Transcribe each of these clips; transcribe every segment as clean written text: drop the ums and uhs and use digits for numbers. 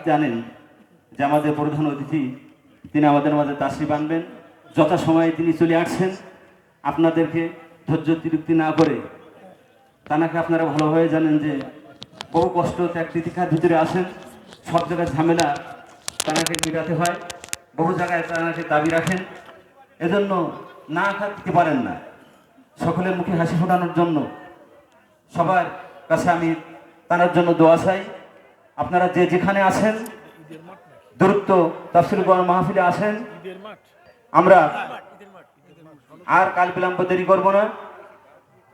জানেন যে আমাদের প্রধান অতিথি তিনি আমাদের মাঝে তাশরিফ আনবেন। যথাসময়ে তিনি চলে আসছেন। আপনাদেরকে ধৈর্য তৃপ্তি না করে তানাকে আপনারা ভালোভাবে জানেন যে বহু কষ্ট ত্যাগ তিতিক্ষার ভিতরে আসেন। সব জায়গায় ঝামেলা তানাকে মেটাতে হয়, বহু জায়গায় তানাকে দাবি রাখেন, এজন্য না থাকতে পারেন না। সকলের মুখে হাসি ফোটানোর জন্য সবার কাছে আমি তার জন্য দোয়া চাই। আপনারা যে যেখানে আছেন দ্রুত তাফসীর কোরআন মাহফিলে আসেন। আমরা আর কাল বিলম্ব দেরি করব না।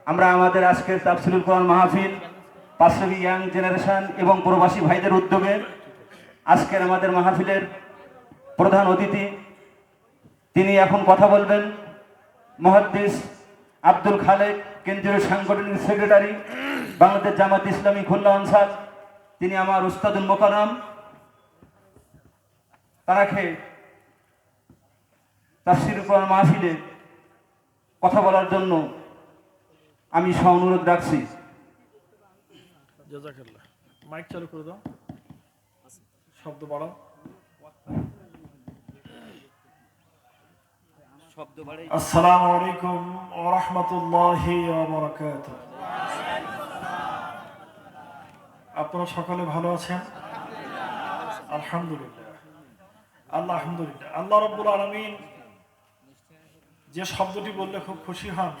আমরা আমাদের আজকের তাফসীর কোরআন মাহফিল পাঁচশবি ইয়াং জেনারেশন এবং প্রবাসী ভাইদের উদ্যোগে আজকের আমাদের মাহফিলের প্রধান অতিথি তিনি এখন কথা বলবেন। মুহাদ্দিস আব্দুল খালেক, কেন্দ্রীয় সাংগঠনিক সেক্রেটারি, বাংলাদেশ জামাত ইসলামী খুলনা অঞ্চল। তিনি আমার উস্তাদুল মোকাররম। তারাকে তাফসীর কোরআন মাহফিলে কথা বলার জন্য আমি অনুরোধ রাখছি। জাযাকাল্লাহ। মাইক চালু করে দাও, শব্দ বাড়াও। আসসালামু আলাইকুম ওয়া রাহমাতুল্লাহি ওয়া বারাকাতুহু। আপনারা সকলে ভালো আছেন? আলহামদুলিল্লাহ। আলহামদুলিল্লাহ। আল্লাহ রাব্বুল আলামিন যে শব্দটি বললে খুব খুশি হন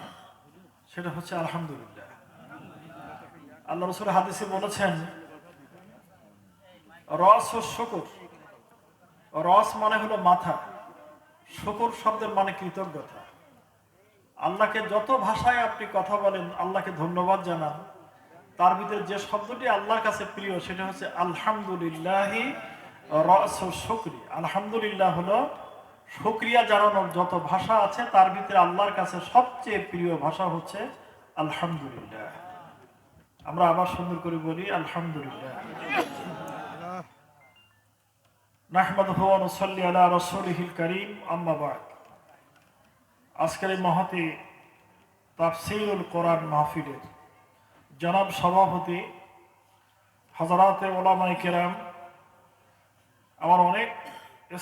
সেটা হচ্ছে আলহামদুলিল্লাহ। আল্লাহ রাসূল হাদিসে বলেছেন রস ও শুকর। রস মানে হলো মাথা, শুকর শব্দের মানে কৃতজ্ঞতা। আল্লাহকে যত ভাষায় আপনি কথা বলেন, আল্লাহকে ধন্যবাদ জানান, তার ভিতরে যে শব্দটি আল্লাহর কাছে প্রিয় সেটা হচ্ছে আলহামদুলিল্লাহি রাসু শুকরি। আলহামদুলিল্লাহ হলো শুকরিয়া জানানোর যত ভাষা আছে তার ভিতরে আল্লাহর কাছে সবচেয়ে প্রিয় ভাষা হচ্ছে আলহামদুলিল্লাহ। আমরা আবার সুন্দর করে বলি আলহামদুলিল্লাহ। নাহমাদুহু ওয়া নুসাল্লি আলা রাসূলিহিল কারীম, আম্মা বা'দ। আজকের এই মহতি তাফসীরুল কোরআন মাহফিলের জনাব সভাপতি হযরতে উলামায়ে কেরাম, আমার অনেক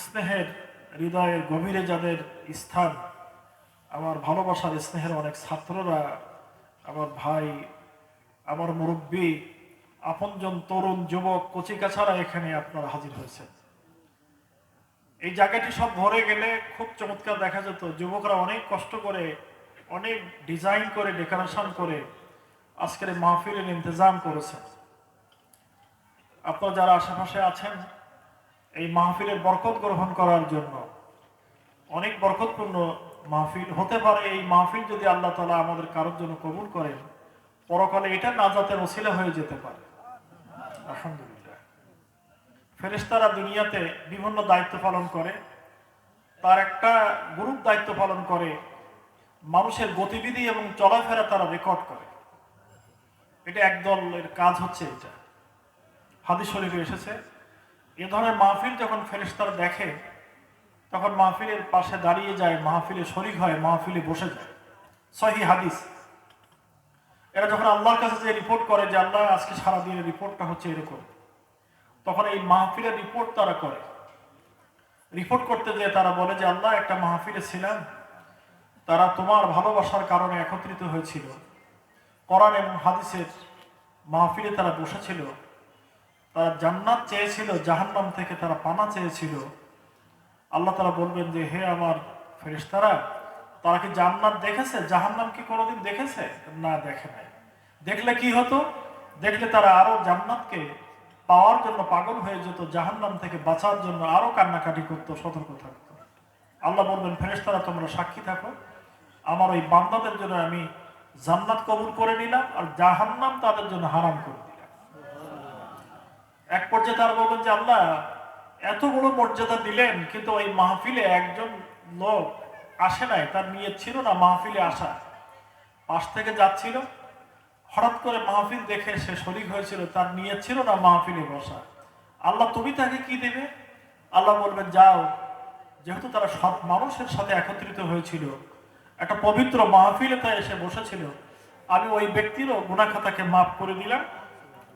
স্নেহের হৃদয়ের গভীরে যাদের স্থান, আমার ভালোবাসার স্নেহের অনেক ছাত্ররা, আমার ভাই, আমার মুরব্বী, আপনজন, তরুণ, যুবক, কচিকাছারা এখানে আপনারা হাজির হয়েছেন। এই জায়গাটি সব ভরে গেলে খুব চমৎকার দেখা যেত। যুবকরা অনেক কষ্ট করে, অনেক ডিজাইন করে, ডেকোরেশন করে আজকের এই মাহফিলের ইন্তজাম করেছেন। আপনারা যারা আশেপাশে আছেন এই মাহফিলের বরকত গ্রহণ করার জন্য, অনেক বরকতপূর্ণ মাহফিল হতে পারে। এই মাহফিল যদি আল্লাহ তাআলা আমাদের কারোর জন্য কবুল করেন, পরকালে এটা নাজাতের ওসিলা হয়ে যেতে পারে। আলহামদুলিল্লাহ। ফেরেশতারা দুনিয়াতে বিভিন্ন দায়িত্ব পালন করে, তার একটা গ্রুপ দায়িত্ব পালন করে মানুষের গতিবিধি এবং চলাফেরা তারা রেকর্ড করে। এটা একদলের কাজ হচ্ছে এটা। হাদিস শরীফে এসেছে এ ধরনের মাহফিল যখন ফেরেশতারা দেখে তখন মাহফিলের পাশে দাঁড়িয়ে যায়, মাহফিলে শরীক হয়, মাহফিলে বসে যায়। সহিহ হাদিস। এরা যখন আল্লাহর কাছে যে রিপোর্ট করে যে আল্লাহ আজকে সারাদিনের রিপোর্টটা হচ্ছে এরকম, তখন এই মাহফিলের রিপোর্ট তারা করে। রিপোর্ট করতে যেয়ে তারা বলে যে আল্লাহ, একটা মাহফিলে ছিলাম, তারা তোমার ভালোবাসার কারণে একত্রিত হয়েছিল, কোরআন এবং হাদিসের মাহফিলে তারা বসেছিল, তারা জান্নাত চেয়েছিল, জাহান্নাম থেকে তারা পানা চেয়েছিল। আল্লাহ তাআলা বলবেন যে হে আমার ফেরেশতারা, তারা কি জান্নাত দেখেছে? জাহান্নাম কি কোনোদিন দেখেছে? না, দেখে নাই। দেখলে কি হতো? দেখলে তারা আরো জান্নাতকে পাওয়ার জন্য পাগল হয়ে যেত, জাহান্নাম থেকে বাঁচার জন্য আরো কান্নাকাটি করতো, সতর্ক থাকতো। আল্লাহ বলবেন ফেরেশতারা তোমরা সাক্ষী থাকো, আমার ওই বান্দাদের জন্য আমি জান্নাত কবুল করে নিলাম আর জাহান্নাম তাদের জন্য হারাম করে দিলাম। এক পর্যায়ে তারা বলবেন যে আল্লাহ, এত বড় মর্যাদা দিলেন কিন্তু ওই মাহফিলে একজন লোক আসে নাই, তার নিয়ত ছিল না মাহফিলে আসা, পাশ থেকে যাচ্ছিল, হঠাৎ করে মাহফিল দেখে সে শরীক হয়েছিল, তার নিয়ত ছিল না মাহফিলে বসা। আল্লাহ তুমি তাকে কি দেবে? আল্লাহ বলবেন যাও, যেহেতু তারা সব মানুষের সাথে একত্রিত হয়েছিল, একটা পবিত্র মাহফিলে তাই এসে বসেছিল, আমি ওই ব্যক্তিরও গুনাহ খাতাকে মাফ করে দিলাম,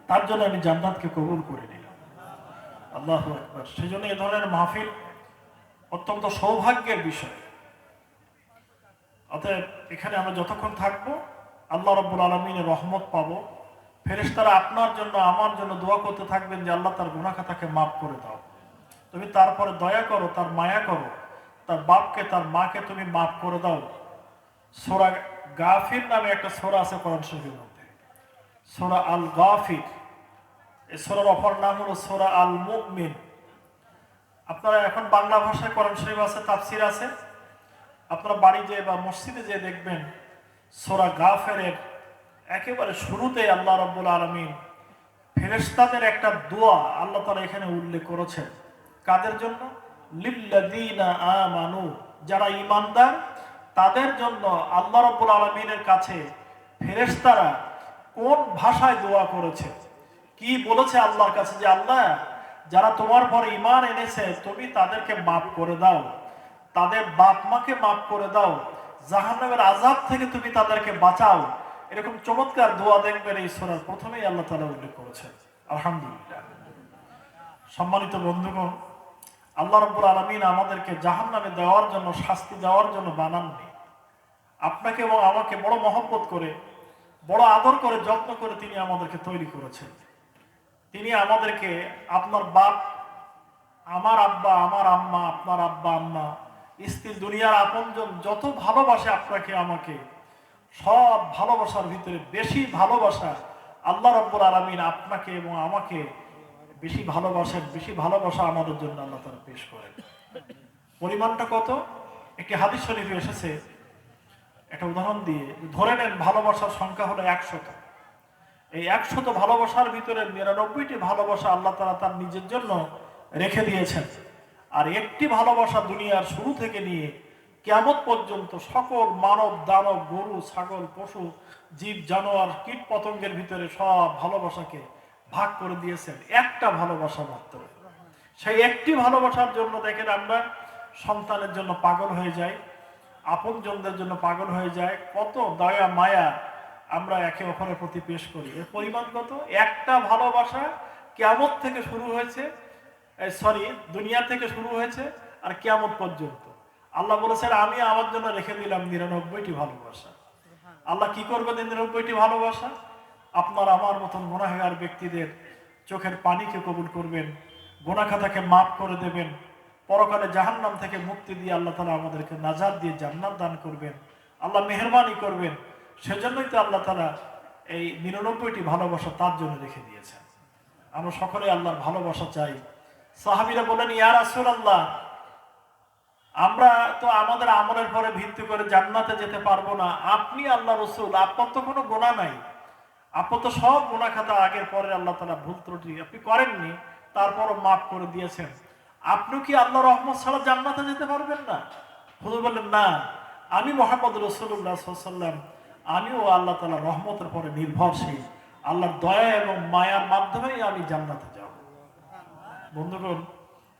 তার জন্য আমি জান্নাতকে কবুল করে নিলাম। আল্লাহু আকবার। সেই জন্য এ ধরনের মাহফিল অত্যন্ত সৌভাগ্যের বিষয়। অতএব এখানে আমরা যতক্ষণ থাকবো আল্লাহ রাব্বুল আলামিনের রহমত পাবো। ফেরেশতারা আপনার জন্য আমার জন্য দোয়া করতে থাকবেন যে আল্লাহ তার গুনাহ খাতাকে মাফ করে দাও, তুমি তারপরে দয়া করো, তার মায়া করো, তার বাপকে তার মাকে তুমি মাফ করে দাও। সূরা গাফির নামে একটা সূরা আছে কোরআন শরীফের মধ্যে, সূরা আল গাফির। এই সূরার অপর নাম হলো সূরা আল মুমিন। আপনারা এখন বাংলা ভাষায় কোরআন শরীফ আছে, তাফসীর আছে, আপনারা বাড়ি যেয়ে বা মসজিদে যেয়ে দেখবেন সূরা গাফিরের একেবারে শুরুতে আল্লাহ রাব্বুল আলামিন ফেরেশতাদের একটা দোয়া আল্লাহ তাআলা এখানে উল্লেখ করেছেন। কাদের জন্য? লিল্লাযীনা আমানু, যারা ঈমানদার তাদের জন্য আল্লাহ রাব্বুল আলামিনের কাছে ফেরেশতারা কোন ভাষায় দোয়া করেছে, কি বলেছে আল্লাহর কাছে যে আল্লাহ যারা তোমার পরে ঈমান এনেছে তুমি তাদেরকে মাফ করে দাও, তাদের বাপ মাকে মাফ করে দাও, জাহান্নামের আযাব থেকে তুমি তাদেরকে বাঁচাও। এরকম চমৎকার দোয়া দেখবেন এই সূরার প্রথমেই আল্লাহ তাআলা উল্লেখ করেছেন। আলহামদুলিল্লাহ। সম্মানিত বন্ধুগণ, আল্লাহ রাব্বুল আলামিন আমাদেরকে জাহান্নামে দেওয়ার জন্য, শাস্তি দেওয়ার জন্য বানাননি। আপনাকে এবং আমাকে বড় মহব্বত করে, বড় আদর করে, যত্ন করে তিনি আমাদেরকে তৈরি করেছেন। তিনি আমাদেরকে আপনার বাপ, আমার আব্বা, আমার আম্মা, আপনার আব্বা আম্মা, স্ত্রী, দুনিয়ার আপনজন যত ভালোবাসে আপনাকে আমাকে, সব ভালোবাসার ভিতরে বেশি ভালোবাসা আল্লাহ রাব্বুল আলামিন আপনাকে এবং আমাকে বেশি ভালোবাসেন। বেশি ভালোবাসা আমাদের জন্য আল্লাহ তাআলা পেশ করেন। পরিমাণটা কত? একটি হাদিস শরীফে এসেছে, একটা উদাহরণ দিয়ে ধরে নেন ভালোবাসার সংখ্যা হলো 100। এই 100 ভালোবাসার ভিতরে 99টি ভালোবাসা আল্লাহ তাআলা তার নিজের জন্য রেখে দিয়েছেন। আর একটি ভালোবাসা দুনিয়ার শুরু থেকে নিয়ে কিয়ামত পর্যন্ত সকল মানব, দানব, গরু, ছাগল, পশু, জীব, জানোয়ার, কীট পতঙ্গের ভিতরে সব ভালোবাসাকে ভাগ করে দিয়েছেন একটা ভালোবাসা মাত্র। সেই একটি ভালোবাসার জন্য দেখেন আমরা সন্তানের জন্য পাগল হয়ে যাই, আপনজনদের জন্য পাগল হয়ে যায়, কত দয়া মায়া আমরা একে অপরের প্রতি পেশ করি। এর পরিমাণ কত? একটা ভালোবাসা কিয়ামত থেকে শুরু হয়েছে, দুনিয়া থেকে শুরু হয়েছে আর কিয়ামত পর্যন্ত। আল্লাহ বলেছেন আমি আমার জন্য রেখে দিলাম 99টি ভালোবাসা। আল্লাহ কি করবেন 99টি ভালোবাসা? আপনার আমার মতন গুনাহগার ব্যক্তিদের চোখের পানিকে কবুল করবেন, গুনাহ খাতাকে মাফ করে দেবেন, পরকালে জাহান্নাম থেকে মুক্তি দিয়ে আল্লাহ তাআলা আমাদেরকে নাজাত দিয়ে জান্নাত দান করবেন। আল্লাহ মেহেরবানি করবেন। সেজন্যই তো আল্লাহ তাআলা এই 99টি ভালোবাসা তার জন্য রেখে দিয়েছেন। আমরা সকলে আল্লাহর ভালোবাসা চাই। সাহাবীরা বলেন, ইয়া রাসূলুল্লাহ, আমরা তো আমাদের আমলের পরে ভিত্তি করে জান্নাতে যেতে পারবো না, আপনি আল্লাহ রাসূল, আপনার তো কোনো গুনাহ নাই, আপনি তো সব গুনাহ খাতা আগের পরে আল্লাহ তাআলা ভুল ত্রুটি আপনি করেননি, তারপরও মাফ করে দিয়েছেন, আপনি কি আল্লাহর রহমত ছাড়া জান্নাতে যেতে পারবেন না? হুজুর বললেন, না, আমি মুহাম্মদ রাসূলুল্লাহ সাল্লাল্লাহু আলাইহি ওয়াসাল্লাম, আমিও আল্লাহ তাআলার রহমতের পরে নির্ভরশীল, আল্লাহর দয়া এবং মায়ার মাধ্যমেই আমি জান্নাতে যাব। বন্ধুগণ,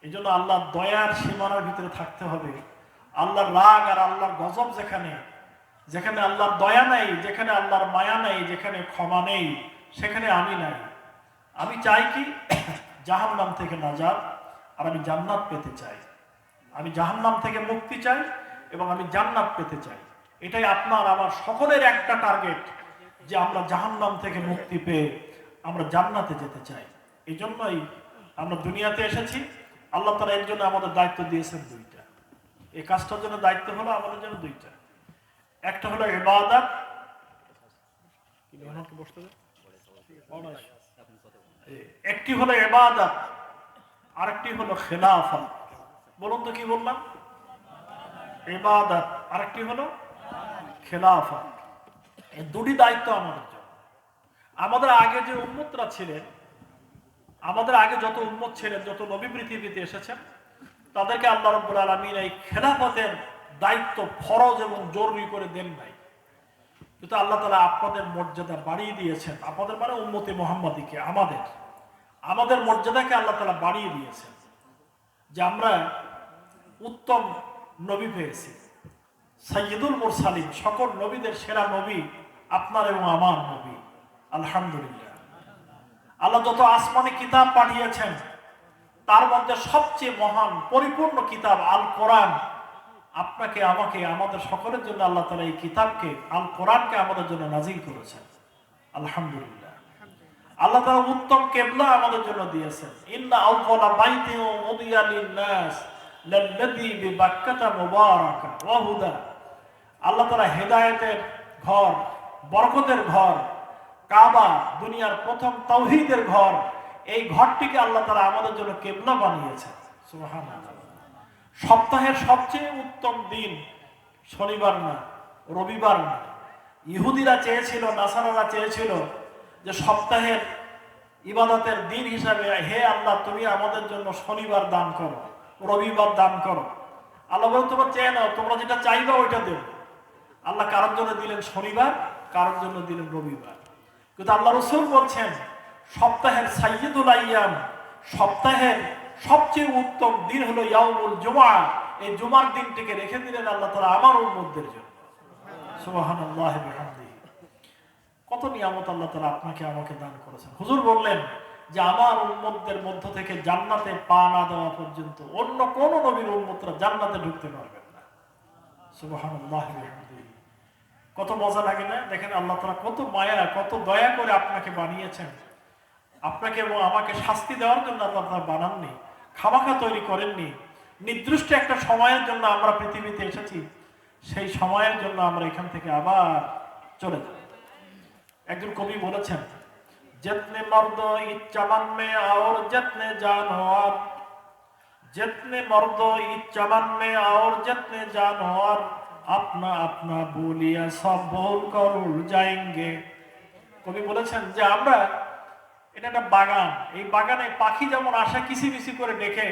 এই জন্য আল্লাহর দয়ার সীমানার ভিতরে থাকতে হবে। আল্লাহর রাগ আর আল্লাহর গজব যেখানে, যেখানে আল্লাহর দয়া নেই, যেখানে আল্লাহর মায়া নেই, যেখানে ক্ষমা নেই, সেখানে আমি নাই। আমি চাই কি? জাহান্নাম থেকে নাজাত, আর আমি জান্নাত পেতে চাই। আমি জাহান্নাম থেকে মুক্তি চাই এবং আমি জান্নাত পেতে চাই। এটাই আপনার আমার সকলের একটা টার্গেট, যে আমরা জাহান্নাম থেকে মুক্তি পেয়ে আমরা জান্নাতে যেতে চাই। এই জন্যই আমরা দুনিয়াতে এসেছি। আল্লাহ তাআলা এর জন্য আমাদের দায়িত্ব দিয়েছেন দুইটা। এই কাজটার জন্য দায়িত্ব হলো আমাদের জন্য দুইটা। একটা হলো ইবাদত, একটি হলো ইবাদত, আরেকটি হলো খেলাফত। বলুন তো কি বললাম? ইবাদত, আরেকটি হলো খেলাফত। এই দুটি দায়িত্ব আমাদের জন্য। আমাদের আগে যে উম্মতরা ছিলেন, আমাদের আগে যত উম্মত ছিলেন, যত নবী পৃথিবীতে এসেছেন, তাদেরকে আল্লাহ রাব্বুল আলামিন এই খেলাফতের দায়িত্ব ফরজ এবং জরুরি করে দেন নাই। কিন্তু আল্লাহ তাআলা আপনাদের মর্যাদা বাড়িয়ে দিয়েছেন। আপনাদের মানে উম্মতে মুহাম্মাদীকে, আমাদের মর্যাদাকে আল্লাহ তাআলা বাড়িয়ে দিয়েছেন, যে আমরা উত্তম নবী পেয়েছি। সাইয়্যিদুল মুরসালিন, সকল নবীদের সেরা নবী আপনার এবং আমার নবী। আলহামদুলিল্লাহ। আল্লাহ যত আসমানি কিতাব পাঠিয়েছেন, তার মধ্যে সবচেয়ে মহান পরিপূর্ণ কিতাব আল কোরআন আপনাকে আমাকে আমাদের সকলের জন্য আল্লাহ তাআলা এই কিতাবকে আল কোরআনকে আমাদের জন্য নাজিল করেছেন। আলহামদুলিল্লাহ। আল্লাহ তাআলা উত্তম কিবলা আমাদের জন্য দিয়েছেন। ইন্না আউয়ালা বাইতিন উদিয়া লিন-নাস লাল্লাযী বিবাক্কাতা মুবারাকা ওয়া হুদা। আল্লাহ তাআলা হেদায়েতের ঘর, বরকতের ঘর, কাবা, দুনিয়ার প্রথম তাওহীদের ঘর, এই ঘরটিকে আল্লাহ তাআলা আমাদের জন্য কিবলা বানিয়েছেন। সুবহানাল্লাহ। সপ্তাহের সবচেয়ে উত্তম দিন শনিবার না, রবিবার না। ইহুদিরা চেয়েছিল, নাসারারা চেয়েছিল যে সপ্তাহের ইবাদতের দিন হিসাবে, হে আল্লাহ তুমি আমাদের জন্য শনিবার দান করো, রবিবার দান করো। আল্লাহ বলে তোমরা চেয়ে নাও, তোমরা যেটা চাইবা ওইটা দেব। আল্লাহ কারোর জন্য দিলেন শনিবার, কারোর জন্য দিলেন রবিবার। কিন্তু আল্লাহ রাসূল বলছেন সপ্তাহের সাইয়্যিদুল আইয়াম, সপ্তাহের সবচেয়ে উত্তম দিন হলো ইয়াউমুল জুমআ। এই জুমার দিনটিকে রেখে দিলেন আল্লাহ তাআলা আমার উম্মতদের জন্য। সুবহানাল্লাহি ওয়া বিহামদিহি। কত নিয়ামত আল্লাহ তাআলা আপনাকে আমাকে দান করেছেন। হুজুর বললেন যে আমার উম্মতদের মধ্য থেকে জান্নাতে পা না দেওয়া পর্যন্ত অন্য কোন নবীর উম্মতরা জান্নাতে ঢুকতে পারবেন না। সুবহানাল্লাহি ওয়া বিহামদিহি। কত মজা লাগে না? দেখেন আল্লাহ তাআলা কত মায়া, কত দয়া করে আপনাকে বানিয়েছেন। আপনাকে এবং আমাকে শাস্তি দেওয়ার জন্য আল্লাহ তাআলা বানাননি, খামাখা তৈরি করেননি। নির্দিষ্ট একটা সময়ের জন্য আমরা পৃথিবীতে এসেছি, সেই সময়ের জন্য আমরা এখান থেকে আবার চলে যাব। একজন কবি বলেছেন, जितने मर्द इस चमन में और जितने जानवर, जितने मर्द इस चमन में और जितने जानवर, अपना अपना बोलिया सब बोल कर उड़ जाएंगे। কবি বলেছেন যে আমরা এটা একটা বাগান, এই বাগানে পাখি যেমন আসে কিসিমিসি করে দেখে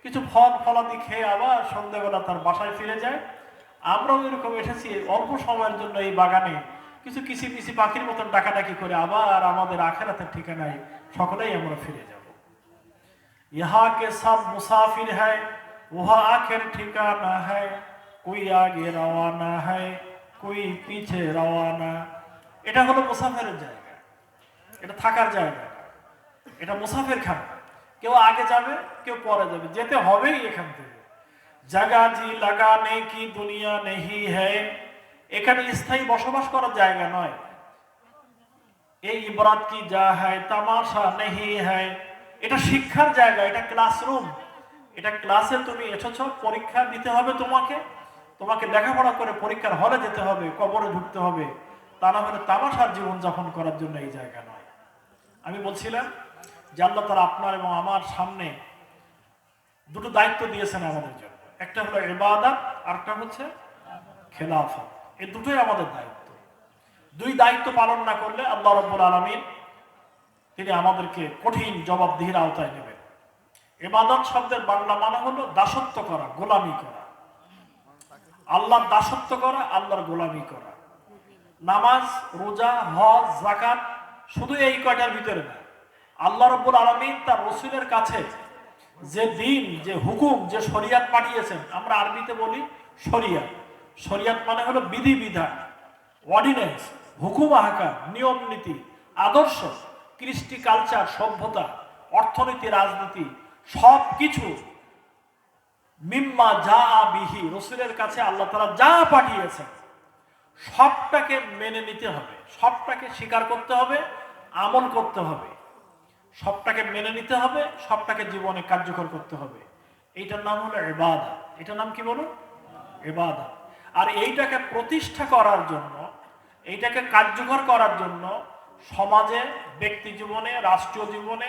কিছু ফল ফলাদি খেয়ে আবার সন্ধ্যাবেলা তার বাসায় ফিরে যায়, আমরাও এরকম এসেছি অল্প সময়ের জন্য এই বাগানে কিছু কিসিমিসি পাখির মতন ডাকাডাকি করে আবার আমাদের আখিরাতের ঠিকানায় সকলেই আমরা ফিরে যাব। ইহা কে সব মুসাফির হ্যায়, ওহা আখের ঠিকানা হ্যায়, কোই আগে রওয়ানা হ্যায়, কোই পিছে রওয়ানা। এটা হলো মুসাফিরের জায়গা, এটা থাকার জায়গা, এটা মুসাফির খানা। কেউ আগে যাবে, কেউ পরে যাবে, যেতে হবেই এখান থেকে। জাগা জি লাগানে কি দুনিয়া নেহি হ্যায়, এখানে স্থায়ী বসবাস করার জায়গা নয়। এই ইবরাত কি যা হ্যায় তামাশা নেহি হ্যায়, এটা শিক্ষার জায়গা, এটা ক্লাসরুম। এটা ক্লাসে তুমি এসেছো, পরীক্ষা দিতে হবে তোমাকে, তোমাকে লেখাপড়া করে পরীক্ষার হলে যেতে হবে, কবরে ঢুকতে হবে। তা না হলে তামাশার জীবনযাপন করার জন্য এই জায়গা নয়। আমি বলছিলাম যে আল্লাহ তাআলা আপনার এবং আমার সামনে দুটো দায়িত্ব দিয়েছেন আমাদের জন্য। একটা হলো ইবাদত, আর একটা হচ্ছে খেলাফত। এই দুটোই আমাদের দায়িত্ব। দুই দায়িত্ব পালন না করলে আল্লাহ রাব্বুল আলামিন তিনি আমাদেরকে কঠিন জবাবদিহির আওতায় নেবেন। ইবাদত শব্দের বাংলা মানে হলো দাসত্ব করা, গোলামি করা। আল্লাহর দাসত্ব করা, আল্লাহর গোলামি করা। নামাজ, রোজা, হজ, যাকাত শুধু এই কয়টার ভিতরে না। আল্লাহ রাব্বুল আলামিন তার রাসূলের কাছে যে দিন, যে হুকুম, যে শরিয়াত পাঠিয়েছেন, আমরা আরবিতে বলি শরিয়াত। শরিয়াত মানে হলো বিধি বিধান, অর্ডিন্যান্স, হুকুম আহকাম, নিয়ম নীতি, আদর্শ, কৃষ্টি, কালচার, সভ্যতা, অর্থনীতি, রাজনীতি, সব কিছু মিম্মা যা বিহি, রাসূলের কাছে আল্লাহ তাআলা যা পাঠিয়েছেন সবটাকে মেনে নিতে হবে, সবটাকে স্বীকার করতে হবে, আমল করতে হবে। সবটাকে মেনে নিতে হবে, সবটাকে জীবনে কার্যকর করতে হবে। এইটার নাম হলো ইবাদত। এটার নাম কি বলুন? ইবাদত। আর এইটাকে প্রতিষ্ঠা করার জন্য, এইটাকে কার্যকর করার জন্য সমাজে, ব্যক্তি জীবনে, রাষ্ট্রীয় জীবনে,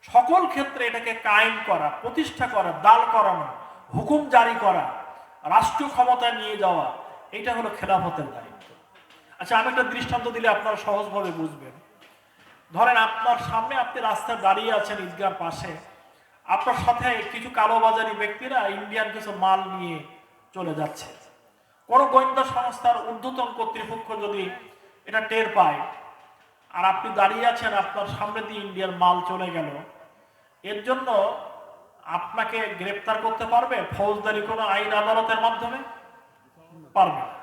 সকল ক্ষেত্রে এটাকে কায়েম করা, প্রতিষ্ঠা করা, দাল করানো, হুকুম জারি করা, রাষ্ট্রীয় ক্ষমতায় নিয়ে যাওয়া, এটা হলো খেলাফতের দায়িত্ব। আচ্ছা, আমি একটা দৃষ্টান্ত দিলে আপনারা সহজভাবে বুঝবেন। ধরেন আপনার সামনে, আপনি রাস্তায় দাঁড়িয়ে আছেন ঈদগাহর পাশে, আপনার সাথে কিছু কালোবাজারি ব্যক্তিরা ইন্ডিয়ান কিছু মাল নিয়ে চলে যাচ্ছে। কোনো গোয়েন্দা সংস্থার ঊর্ধ্বতন কর্তৃপক্ষ যদি এটা টের পায়, আর আপনি দাঁড়িয়ে আছেন, আপনার সামনে দিয়ে ইন্ডিয়ার মাল চলে গেল, এর জন্য আপনাকে গ্রেপ্তার করতে পারবে ফৌজদারি কোনো আইন আদালতের মাধ্যমে? পারবে না।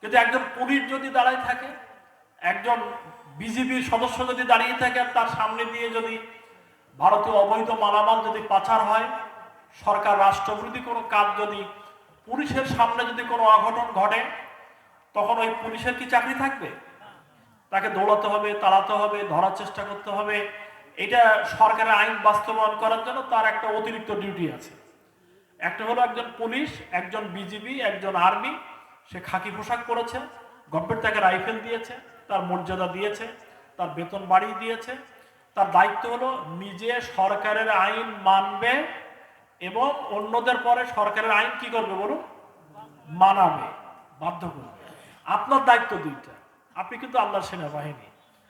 কিন্তু একজন পুলিশ যদি দাঁড়ায় থাকে, একজন বিজিবির সদস্য যদি দাঁড়িয়ে থাকে, আর তার সামনে দিয়ে যদি ভারতীয় অবৈধ মালামাল যদি পাচার হয়, সরকার রাষ্ট্রবিরোধী কোনো কাজ যদি পুলিশের সামনে যদি কোনো অঘটন ঘটে, তখন ওই পুলিশের কি চাকরি থাকবে? তাকে দৌড়াতে হবে, তাড়াতে হবে, ধরার চেষ্টা করতে হবে। এটা সরকারের আইন বাস্তবায়ন করার জন্য তার একটা অতিরিক্ত ডিউটি আছে। একটা হলো একজন পুলিশ, একজন বিজিবি, একজন আর্মি, সে খাকি পোশাক পরেছে, গভর্নমেন্ট তাকে রাইফেল দিয়েছে, তার মর্যাদা দিয়েছে, তার বেতন বাড়িয়ে দিয়েছে। তার দায়িত্ব হলো নিজে সরকারের আইন মানবে এবং অন্যদের পরে সরকারের আইন কি করবে বলুন? মানাবে, বাধ্য করবে। আপনার দায়িত্ব দুইটা। আপনি কিন্তু আল্লাহর সেনাবাহিনী,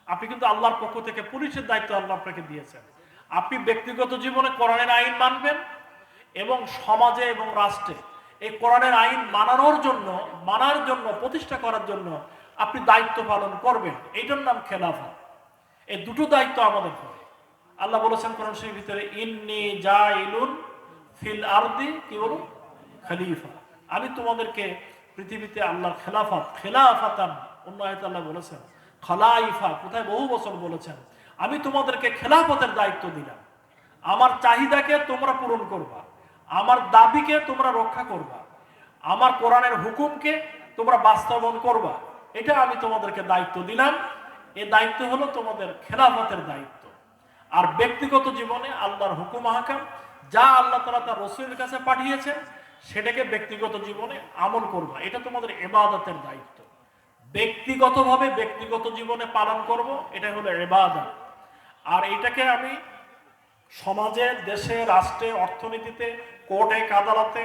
আপনি কিন্তু আল্লাহর পক্ষ থেকে পুলিশের দায়িত্ব আল্লাহ আপনাকে দিয়েছেন। আপনি ব্যক্তিগত জীবনে কোরআনের আইন মানবেন এবং সমাজে এবং রাষ্ট্রে এই কোরআনের আইন মানার জন্য প্রতিষ্ঠা করার জন্য আপনি দায়িত্ব পালন করবেন। এইটার নাম খেলাফত। এই দুটো দায়িত্ব আমাদের পরে। আল্লাহ বলেছেন কোরআন শরীফের ভিতরে, ইন্নী জাইলুন ফিল আরদি কি বলুন? খলিফা। আমি তোমাদেরকে পৃথিবীতে আল্লাহর খেলাফাতান, অন্য আয়াতে আল্লাহ বলেছেন খলাইফা, কোথায় বহু বছর বলেছেন আমি তোমাদেরকে খেলাফতের দায়িত্ব দিলাম। আমার চাহিদাকে তোমরা পূরণ করবা, আমার দাবিকে তোমরা রক্ষা করবা, আমার কোরআনের হুকুমকে তোমরা বাস্তবায়ন করবা। এটা আমি তোমাদেরকে দায়িত্ব দিলাম। এই দায়িত্ব হলো তোমাদের খেলাফতের দায়িত্ব। আর ব্যক্তিগত জীবনে আল্লাহর হুকুম আহকাম যা আল্লাহ তাআলা তার রাসূলের কাছে পাঠিয়েছেন সেটাকে ব্যক্তিগত জীবনে আমল করবা। এটা তোমাদের ইবাদতের দায়িত্ব। ব্যক্তিগতভাবে ব্যক্তিগত জীবনে পালন করব, এটা হলো ইবাদত। আর এটাকে আমি সমাজে, দেশে, রাষ্ট্রে, অর্থনীতিতে, কোর্টে, আদালতে,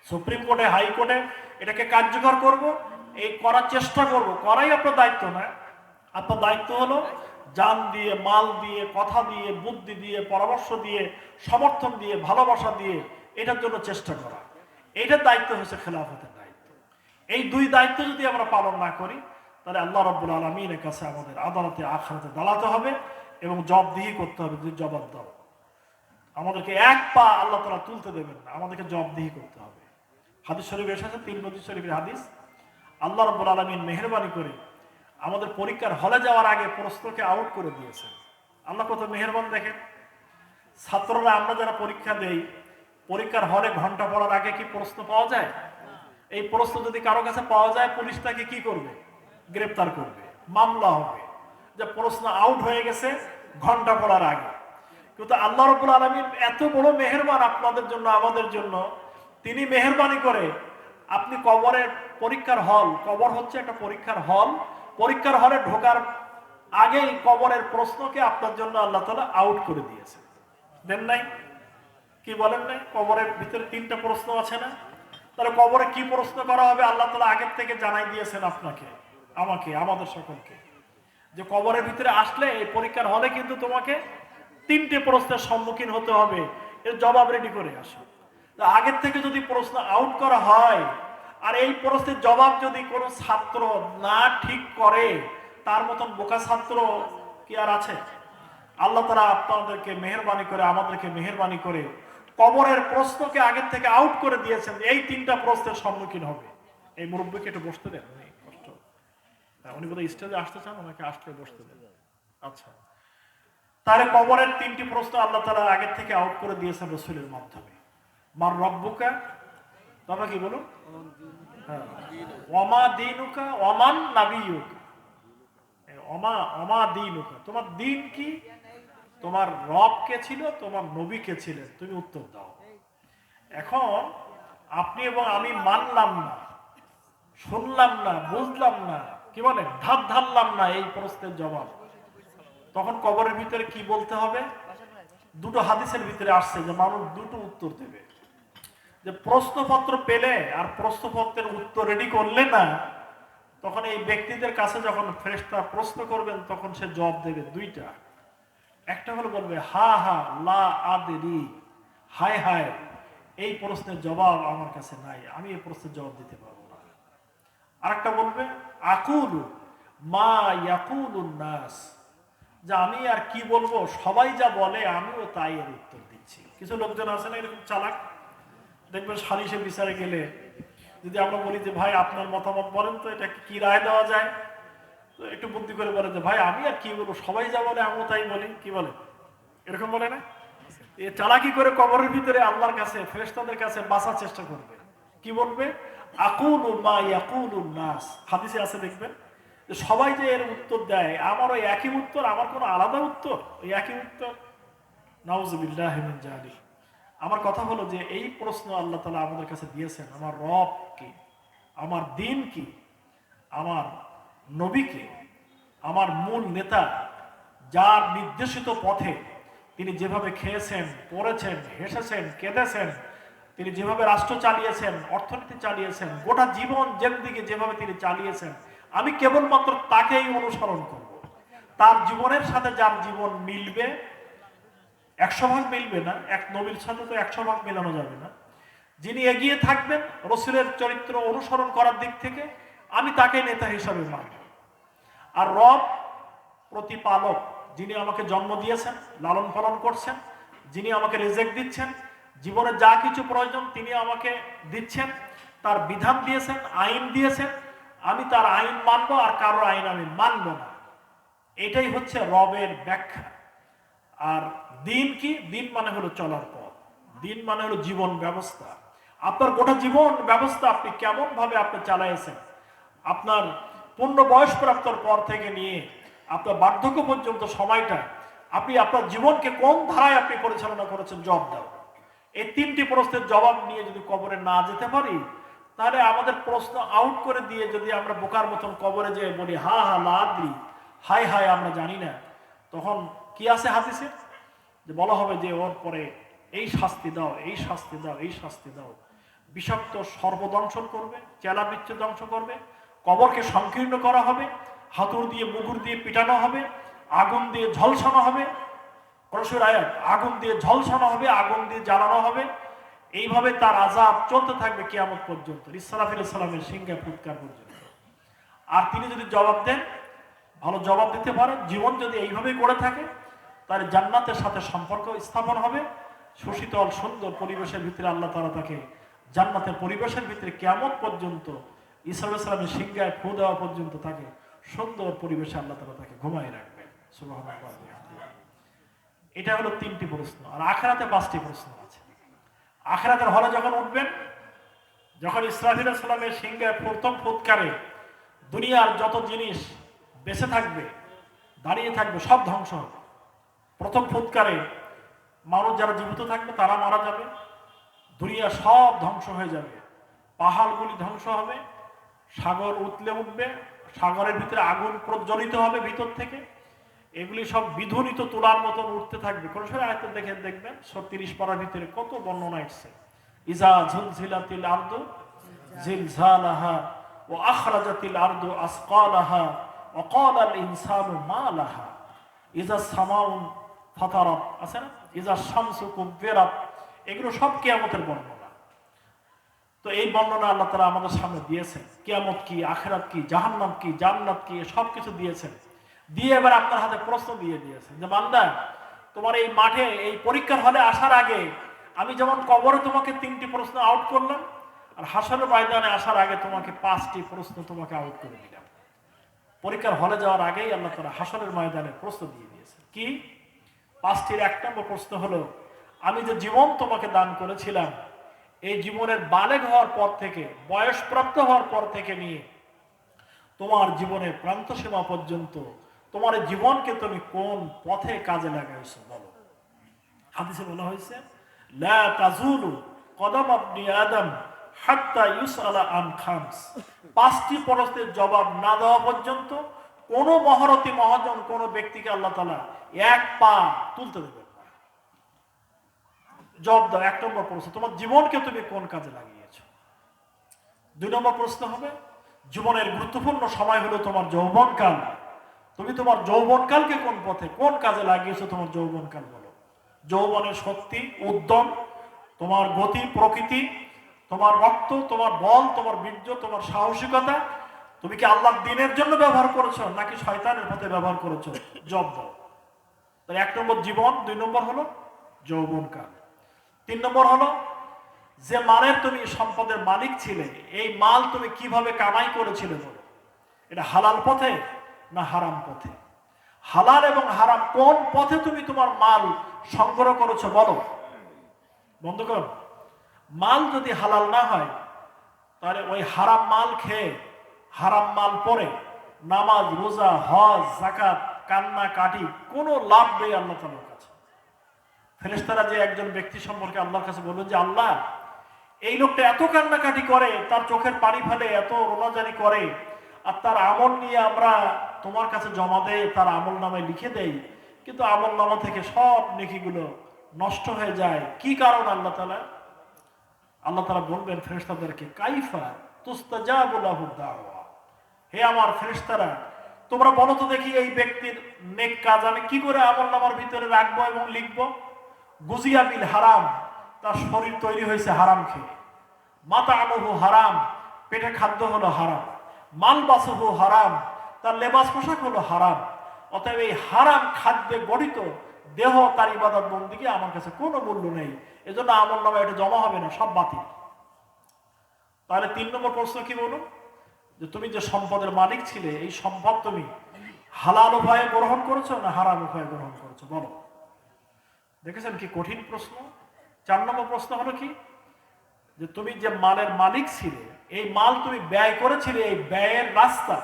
সুপ্রিম কোর্টে, হাইকোর্টে এটাকে কার্যকর করব, এই করার চেষ্টা করব। করাই আপনার দায়িত্ব না। আপনার দায়িত্ব হলো জান দিয়ে, মাল দিয়ে, কথা দিয়ে, বুদ্ধি দিয়ে, পরামর্শ দিয়ে, সমর্থন দিয়ে, ভালোবাসা দিয়ে এটার জন্য চেষ্টা করা। এইটার দায়িত্ব হচ্ছে খেলাফতের দায়িত্ব। এই দুই দায়িত্ব যদি আমরা পালন না করি তাহলে আল্লাহ রাব্বুল আলামিনের কাছে আমাদের আদালতে আখিরাতে দাঁড়াতে হবে এবং জবাবদিহি করতে হবে। যদি জবাব দাও, আমাদেরকে এক পা আল্লাহ তাআলা তুলতে দেবেন না, আমাদেরকে জবাবদিহি করতে হবে। হাদিস শরীফে এসেছে, তিরমিজি শরীফের হাদিস, আল্লাহ রাব্বুল আলামিন মেহেরবানি করে আমাদের পরীক্ষার হলে যাওয়ার আগে প্রশ্নকে আউট করে দিয়েছেন। আল্লাহ কত মেহেরবান দেখেন। ছাত্ররা আমরা যারা পরীক্ষা দেই, পরীক্ষার হলে ঘন্টা পড়ার আগে কি প্রশ্ন পাওয়া যায়? এই প্রশ্ন যদি কারো কাছে পাওয়া যায়, পুলিশ তাকে কি করবে? গ্রেফতার করবে, মামলা হবে যে প্রশ্ন আউট হয়ে গেছে ঘন্টা পড়ার আগে। কিন্তু আল্লাহ রাব্বুল আলামিন এত বড় মেহেরবান আপনাদের জন্য, আমাদের জন্য। তিনি মেহেরবানি করে আপনি কবরের পরীক্ষার হল, কবর হচ্ছে একটা পরীক্ষার হল, পরীক্ষার হলে ঢোকার আগেই কবরের প্রশ্নকে আপনার জন্য আল্লাহ তাআলা আউট করে দিয়েছে। দেন নাই? কি বলেন নাই? কবরের ভিতরে 3টা প্রশ্ন আছে না? তাহলে কবরে কি প্রশ্ন করা হবে আল্লাহ তাআলা আগের থেকে জানাই দিয়েছেন আপনাকে, আমাকে, আমাদের সকলকে, যে কবরের ভিতরে আসলে এই পরীক্ষার হলে কিন্তু তোমাকে 3টে প্রশ্নের সম্মুখীন হতে হবে, এর জবাব রেডি করে আসো। আগের থেকে যদি প্রশ্ন আউট করা হয় আর এই প্রশ্নের জবাব যদি কোনো ছাত্র না ঠিক করে, তার মতন বোকা ছাত্র কি আর আছে? আল্লাহ তাআলা আপনাদেরকে মেহেরবানি করে, আমাদেরকে মেহেরবানি করে কবরের প্রশ্নকে আগের থেকে আউট করে দিয়েছেন। এই 3টা প্রশ্নের সম্মুখীন হবে। এই মুরব্বীকে একটু বসতে দেন, কষ্ট। উনি বোধহয় স্টেজে আসতে চান, ওনাকে আসলে বসতে দেন। আচ্ছা, তাহলে কবরের 3টি প্রশ্ন আল্লাহ তাআলা আগের থেকে আউট করে দিয়েছেন রাসূলের মাধ্যমে। মার রব্বুকা, তোমরা কি বলো? ওয়ামা দীনুকা ওয়ামান নাবিয়ুকা। ওমা দীনুকা, তোমার দিন কি, তোমার রব কে ছিল, তোমার নবী কে ছিলেন, তুমি উত্তর দাও। এখন আপনি এবং আমি মানলাম না, শুনলাম না, বুঝলাম না, কি বলে ধার ধারলাম না এই প্রশ্নের জবাব, তখন কবরের ভিতরে কি বলতে হবে? 2টো হাদিসের ভিতরে আসছে যে মানুষ 2টো উত্তর দেবে। যে প্রশ্নপত্র পেলে আর প্রশ্নপত্রের উত্তর রেডি করলে না, তখন এই ব্যক্তিদের কাছে যখন ফেরেশতা প্রশ্ন করবেন তখন সে জবাব দেবে 2টা। একটা হলো বলবে হা হা লা আদরি, হায় হায় এই প্রশ্নের জবাব আমার কাছে নাই, আমি এই প্রশ্নের জবাব দিতে পারবো না। আরেকটা বলবে আকুলু মা ইয়াকুলুন নাস, যে আমি আর কি বলবো, সবাই যা বলে আমিও তাই এর উত্তর দিচ্ছি। কিছু লোকজন আছে না এরকম চালাক, দেখবেন সালিশে বিচারে গেলে যদি আমরা বলি যে ভাই আপনার মতামত বলেন তো, এটা কি রায় দেওয়া যায়, তো একটু বুদ্ধি করে বলে যে ভাই আমি আর কি বলবো, সবাই যা বলে আমিও তাই বলি, কি বলে এরকম বলে না? এ চালাকি করে কবরের ভিতরে আল্লাহর কাছে, ফেরেশতাদের কাছে বাঁচার চেষ্টা করবে। কি বলবে? আকুলু মা ইয়াকুলুন নাস। হাদিসে আছে দেখবেন যে সবাই যে এর উত্তর দেয়, আমার ওই একই উত্তর, আমার কোনো আলাদা উত্তর, ওই একই উত্তর। নাউযুবিল্লাহি মিন যালিক। আমার কথা হলো যে এই প্রশ্ন আল্লাহ তাআলা আমাদের কাছে দিয়েছেন, আমার রব কি, আমার দিন কি, আমার নবী কে, আমার মূল নেতা, যার নির্দেশিত পথে তিনি যেভাবে খেয়েছেন, পড়েছেন, হেসেছেন, কেঁদেছেন, তিনি যেভাবে রাষ্ট্র চালিয়েছেন, অর্থনীতি চালিয়েছেন, গোটা জীবন জিন্দেগি যেভাবে তিনি চালিয়েছেন, আমি কেবলমাত্র তাকেই অনুসরণ করব। তার জীবনের সাথে যার জীবন মিলবে, 100 ভাগ মিলবে না, এক নবীর সাথে তো 100 ভাগ মেলানো যাবে না, যিনি এগিয়ে থাকবেন রসুলের চরিত্র অনুসরণ করার দিক থেকে, আমি তাকে নেতা হিসাবে মানব। আর রব প্রতিপালক, যিনি আমাকে জন্ম দিয়েছেন, লালন পালন করছেন, যিনি আমাকে রিজিক দিচ্ছেন, জীবনে যা কিছু প্রয়োজন তিনি আমাকে দিচ্ছেন, তার বিধান দিয়েছেন, আইন দিয়েছেন, আমি তার আইন মানবো আর কারোর আইন আমি মানবো না। এটাই হচ্ছে রবের ব্যাখ্যা। আর দিন কি? দিন মানে হলো চলার পথ, দিন মানে হলো জীবন ব্যবস্থা। আপনার গোটা জীবন ব্যবস্থা আপনি কেমন ভাবে আপনি চালাইছেন, আপনার পূর্ণ বয়স প্রাপ্তর পর থেকে নিয়ে আপনার বার্ধক্য পর্যন্ত সময়টা আপনি আপনার জীবনকে কোন ধারায় আপনি পরিচালনা করেছেন, জবাব দাও। এই 3টি প্রশ্নের জবাব নিয়ে যদি কবরে না যেতে পারি, তাহলে আমাদের প্রশ্ন আউট করে দিয়ে যদি আমরা বোকার মতন কবরে যেয়ে বলি হা হা লাদ্রি, হাই হাই আমরা জানি না, তখন কি আছে হাদিসে? যে বলা হবে যে ওর পরে এই শাস্তি দাও, এই শাস্তি দাও, এই শাস্তি দাও। বিষাক্ত সর্বদংশন করবে, চেলা বিচ্ছু ধ্বংস করবে, কবরকে সংকীর্ণ করা হবে, হাতুড় দিয়ে মুগুর দিয়ে পিটানো হবে, আগুন দিয়ে ঝলসানো হবে, পরশুর আয়াত, আগুন দিয়ে ঝলসানো হবে, আগুন দিয়ে জ্বালানো হবে। এইভাবে তার আযাব চলতে থাকবে কিয়ামত পর্যন্ত, ইসরাফিল সালামের সিংহে ফুৎকার পর্যন্ত। আর তিনি যদি জবাব দেন, ভালো জবাব দিতে পারেন, জীবন যদি এইভাবেই করে থাকে, তার জান্নাতের সাথে সম্পর্ক স্থাপন হবে। সুশীতল সুন্দর পরিবেশের ভিতরে আল্লাহ তাআলা তাকে জান্নাতের পরিবেশের ভিতরে কিয়ামত পর্যন্ত, ঈসা আলাইহিস সালামের সিংহায় ফু দেওয়া পর্যন্ত তাকে সুন্দর পরিবেশে আল্লাহ তাআলা তাকে ঘুমায় রাখবেন। সুবহানাল্লাহ। এটা হলো 3টি প্রশ্ন। আর আখিরাতে 5টি প্রশ্ন আছে। আখিরাতের হলে যখন উঠবেন, যখন ইসরাফিল আলাইহিস সালামের সিংহায় প্রথম ফুৎকারে দুনিয়ার যত জিনিস বেঁচে থাকবে, দাঁড়িয়ে থাকবে, সব ধ্বংস হবে। প্রথম ফুৎকারে মানুষ যারা জীবিত থাকবে তারা মারা যাবে, দুনিয়া সব ধ্বংস হয়ে যাবে, পাহাড়গুলি ধ্বংস হবে, সাগর উতলে উঠবে, সাগরের ভিতরে আগুন প্রজ্বলিত হবে ভিতর থেকে, এগুলি সব বিধুনিত তুলার মতন উঠতে থাকবে। কোন সময় আয়াতে দেখবেন 36 পারার ভিতরে কত বর্ণনা এসেছে। ইজা জুলজিলাতিল আরদু জিলজালাহা ওয়া আখরাজাতিল আরদু আসকালাহা ওয়া ক্বালাল ইনসানু মা লাহা ইজা সামাউ ফাতারাত, আছে না, ইজা শামসু কুব্বিরাত, এগুলো সব কিয়ামতের বর্ণনা। তো এই বর্ণনা আল্লাহ তাআলা আমাদের সামনে দিয়েছেন, কিয়ামত কি, আখিরাত কি, জাহান্নাম কি, জান্নাত কি, সব কিছু দিয়েছেন। দিয়ে এবার আপনার হাতে প্রশ্ন দিয়ে দিয়েছেন যে বান্দা, তোমার এই মাঠে এই পরীক্ষার হলে আসার আগে আমি যেমন কবরে তোমাকে 3টি প্রশ্ন আউট করলাম, আর হাসরের ময়দানে আসার আগে তোমাকে 5টি প্রশ্ন তোমাকে আউট করে দিলাম। পরীক্ষার হলে যাওয়ার আগেই আল্লাহ তাআলা হাসরের ময়দানে প্রশ্ন দিয়ে দিয়েছেন। কি? 5টির 1 নম্বর প্রশ্ন হলো, আমি যে জীবন তোমাকে দান করেছিলাম, এই জীবনের বালেগ হওয়ার পর থেকে, বয়সপ্রাপ্ত হওয়ার পর থেকে নিয়ে তোমার জীবনের প্রান্ত সীমা পর্যন্ত তোমার জীবনকে তুমি কোন পথে কাজে লাগাইছো বলো। হাদিসে বলা হয়েছে লা তাজুলু কদম ইবনি আদম হাত্তা ইউসআলা আন খামস। 5টি প্রশ্নের জবাব না দেওয়া পর্যন্ত কোন মহরতি মহাজন কোন ব্যক্তিকে আল্লাহ তাআলা 1 পা তুলতে দেবেন না। জবাব দাও। 1 নম্বর প্রশ্ন, তোমার জীবনকে তুমি কোন কাজে লাগিয়েছো। 2 নম্বর প্রশ্ন হবে, জীবনের গুরুত্বপূর্ণ সময় হলো তোমার যৌবনকাল, তুমি তোমার যৌবনকালকে কোন পথে, কোন কাজে লাগিয়েছো তোমার যৌবনকাল বলো। যৌবনের শক্তি, উদ্যম, তোমার গতি, প্রকৃতি, তোমার রক্ত, তোমার বল, তোমার বীর্য, তোমার সাহসিকতা, তুমি কি আল্লাহর দ্বীনের জন্য ব্যবহার করেছো নাকি শয়তানের পথে ব্যবহার করেছো, জবাব দাও। তাহলে 1 নম্বর জীবন, 2 নম্বর হলো যৌবনকাল, 3 নম্বর হলো যে মালের তুমি সম্পদের মালিক ছিলে, এই মাল তুমি কিভাবে কামাই করেছিলে বলো। এটা হালাল পথে না হারাম পথে। হালাল এবং হারাম কোন পথে তুমি তোমার মাল সংগ্রহ করেছো বলো। বন্ধুগণ, মাল যদি হালাল না হয় তাহলে ওই হারাম মাল খেয়ে, হারাম মাল পরে নামাজ, রোজা, হজ, যাকাত, কান্না কাটি কোনো লাভ নেই আল্লাহ তাআলার কাছে। ফেরেশতারা যে একজন ব্যক্তি সম্পর্কে আল্লাহর কাছে বলবেন যে আল্লাহ, এই লোকটা এত কান্নাকাটি করে, তার চোখের পানি ফেলে, এত রোনাজারি করে, আর তার আমল নিয়ে আমরা তোমার কাছে জমা দেই, তার আমল নামায় লিখে দেই, কিন্তু আমল নামা থেকে সব নেকিগুলো নষ্ট হয়ে যায়। কি কারণ আল্লাহ তাআলা? আল্লাহ তাআলা বলবেন ফেরেশতাদেরকে, কাইফা তুস্তাজাবু লাহু দাওয়া, হে আমার ফেরেশতারা, তোমরা বলো তো দেখি এই ব্যক্তির নেক কাজ আমি কি করে আমল নামার ভিতরে রাখবো এবং লিখবো। গুজিয়া বিল হারাম, তার শরীর তৈরি হয়েছে হারাম খেয়ে। মাতাআমুহু হারাম, পেটে খাদ্য হলো হারাম। মালবাসুহু হারাম, তার লেবাস পোশাক হলো হারাম। অতএব এই হারাম খাদ্যে গঠিত দেহ, তার ইবাদত বন্দেগী আমার কাছে কোনো মূল্য নেই, এজন্য আমল নামায় এটা জমা হবে না, সব বাতিল। তাহলে 3 নম্বর প্রশ্ন কি বলুন, যে তুমি যে সম্পদের মালিক ছিলে, এই সম্পদ তুমি হালাল উপায়ে গ্রহণ করেছো না হারাম উপায়ে গ্রহণ করেছো বলো। দেখেছেন কি কঠিন প্রশ্ন। 4 নম্বর প্রশ্ন হলো কি, যে তুমি যে মালের মালিক ছিলে, এই মাল তুমি ব্যয় করেছিলে, এই ব্যয়ের রাস্তা,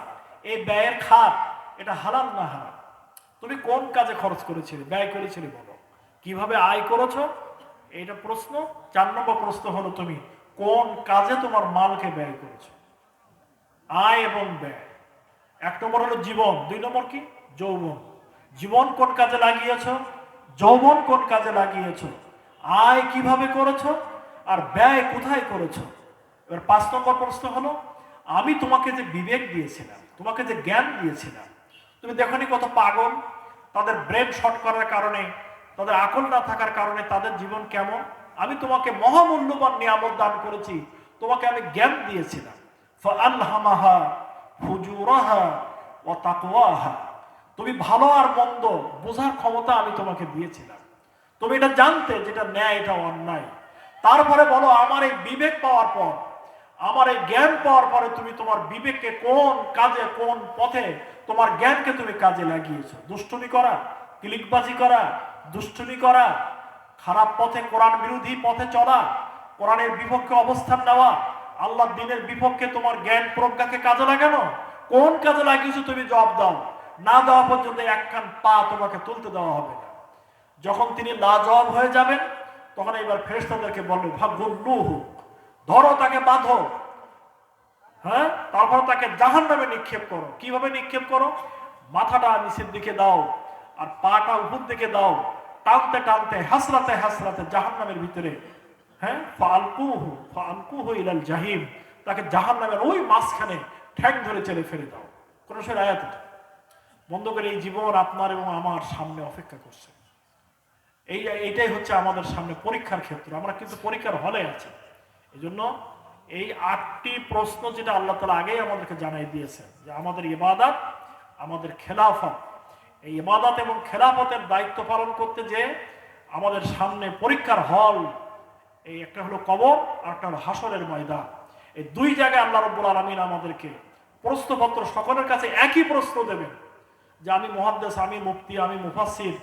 এই ব্যয়ের খাত, এটা হালাল না হারাম? তুমি কোন কাজে খরচ করেছিলে, ব্যয় করেছিলে বলো। কিভাবে আয় করেছো, এইটা প্রশ্ন। 4 নম্বর প্রশ্ন হলো তুমি কোন কাজে তোমার মালকে ব্যয় করেছো। আয় এবং ব্যয়। 1 নম্বর হলো জীবন, 2 নম্বর কি যৌবন। জীবন কোন কাজে লাগিয়েছো, যৌবন কোন কাজে লাগিয়েছো, আয় কিভাবে করেছো, আর ব্যয় কোথায় করেছো। এবার 5 নম্বর প্রশ্ন হলো, আমি তোমাকে যে বিবেক দিয়েছিলাম, তোমাকে যে জ্ঞান দিয়েছিলাম, তুমি দেখোনি কত পাগল, তাদের ব্রেন শর্ট করার কারণে, তাদের আকল না থাকার কারণে তাদের জীবন কেমন। আমি তোমাকে মহামূল্যবান নিয়ামত দান করেছি, তোমাকে আমি জ্ঞান দিয়েছিলাম। ফাআলহামাহা ফুজুরাহা ওয়া তাকওয়াহা, তুমি ভালো আর মন্দ বোঝার ক্ষমতা আমি তোমাকে দিয়েছিলাম। তুমি এটা জানতে যেটা ন্যায়, এটা অন্যায়। তারপরে বলো, আমার এই বিবেক পাওয়ার পর, আমার এই জ্ঞান পাওয়ার পরে তুমি তোমার বিবেককে কোন কাজে, কোন পথে তোমার জ্ঞানকে তুমি কাজে লাগিয়েছো। দুষ্টুমি করা, ক্লিকবাজি করা, দুষ্টুমি করা, খারাপ পথে, কোরআন বিরোধী পথে চলা, কোরআনের বিপক্ষে অবস্থান নেওয়া, আল্লাহর দ্বীনের বিপক্ষে তোমার জ্ঞান প্রজ্ঞাকে কাজে লাগানো, কোন কাজে লাগিয়েছো তুমি জবাব দাও। না দেওয়া পর্যন্ত 1 কান পা তোমাকে তুলতে দেওয়া হবে না। যখন তিনি লাজবাব হয়ে যাবেন, তখন এবার ফেরেশতাদেরকে বলবে, ভাগ্যুল্লুহু, ধরো তাকে, বাঁধো, হ্যাঁ, তারপর তাকে জাহান্নামে নিক্ষেপ করো। কিভাবে নিক্ষেপ করো? মাথাটা নিচের দিকে দাও আর পাটা উপর দিকে দাও, টানতে টানতে, হাসরাতে হাসরাতে জাহান্নামের ভিতরে, হ্যাঁ, ফাআলকুহু ইলাল জাহিম, তাকে জাহান্নামের ওই মাঝখানে ঠ্যাং ধরে চেলে ফেলে দাও। কোন সে আয়াত। বন্ধ করে এই জীবন আপনার এবং আমার সামনে অপেক্ষা করছে। এইটাই হচ্ছে আমাদের সামনে পরীক্ষার ক্ষেত্র। আমরা কিন্তু পরীক্ষার হলে আছি। এই জন্য এই 8টি প্রশ্ন যেটা আল্লাহ তাআলা আগেই আমাদেরকে জানাই দিয়েছেন, যে আমাদের ইবাদত, আমাদের খেলাফত, এই ইবাদত এবং খেলাফতের দায়িত্ব পালন করতে যে আমাদের সামনে পরীক্ষার হল, এই একটা হলো কবর আর একটা হলো হাসরের ময়দান। এই 2 জায়গায় আল্লাহ রাব্বুল আলামিন আমাদেরকে প্রশ্নপত্র, সকলের কাছে একই প্রশ্ন দেবেন, যে আমি মুহাদ্দিস, আমি মুফতি, আমি মুফাসসির,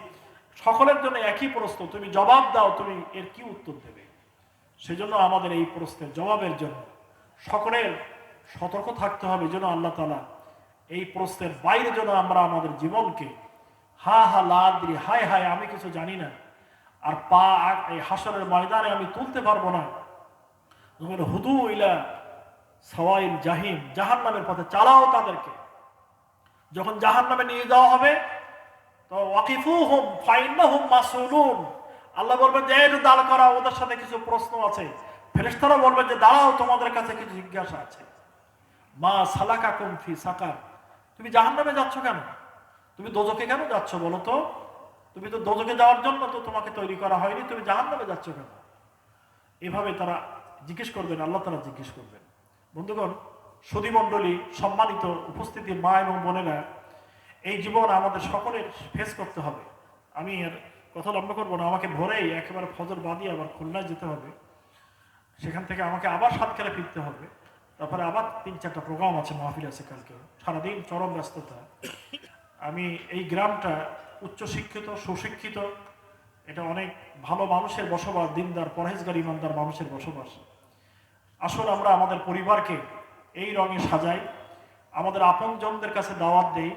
সকলের জন্য একই প্রশ্ন, তুমি জবাব দাও, তুমি এর কি উত্তর দেবে। সেজন্য আমাদের এই প্রশ্নের জবাবের জন্য সকলের সতর্ক থাকতে হবে, যেন আল্লাহ তাআলা এই প্রশ্নের বাইরে যেন আমরা আমাদের জীবনকে হা হা লাদ্রি, হায় হায় আমি কিছু জানি না, আর পা এই হাসরের ময়দানে আমি তুলতে পারবো না, হুদু ইলা সাওয়াইল জাহিম, জাহান্নামের পথে চালাও তাদেরকে। যখন জাহান্নামে নিয়ে যাওয়া হবে, তো ওয়াকিফুহুম ফাইন্নাহুম মাসউলুন, আল্লাহ বলবেন যে একটু দাঁড় করা, ওদের সাথে কিছু প্রশ্ন আছে। ফেরেশতারা বলবেন যে দাঁড়াও, তোমাদের কাছে কিছু জিজ্ঞাসা আছে। মা সালাকাকুম ফি সাকার, তুমি জাহান্নামে যাচ্ছ কেন, তুমি দোজখে কেন যাচ্ছ বলো তো, তুমি তো দোজখে যাওয়ার জন্য তো তোমাকে তৈরি করা হয়নি, তুমি জাহান্নামে যাচ্ছ কেন। এভাবে তারা জিজ্ঞেস করবেন, আল্লাহ তাআলা জিজ্ঞেস করবেন। বন্ধুগণ, সুধী মণ্ডলী, সম্মানিত উপস্থিতি মা এবং বোনেরা, এই জীবন আমাদের সকলের ফেস করতে হবে। আমি এর কথা লম্বা করবো না। আমাকে ভোরেই একেবারে ফজর বাদিয়ে আবার খুলনায় যেতে হবে, সেখান থেকে আমাকে আবার সাতক্ষীরা ফিরতে হবে, তারপরে আবার 3-4টা প্রোগ্রাম আছে, মাহফিল আছে কালকে, সারাদিন চরম ব্যস্ততা। আমি এই গ্রামটা উচ্চশিক্ষিত, সুশিক্ষিত এটা অনেক ভালো মানুষের বসবাস, দিনদার পরহেজগার ইমানদার মানুষের বসবাস। আসুন আমরা আমাদের পরিবারকে এই রঙে সাজাই, আমাদের আপনজনদের কাছে দাওয়াত দেই,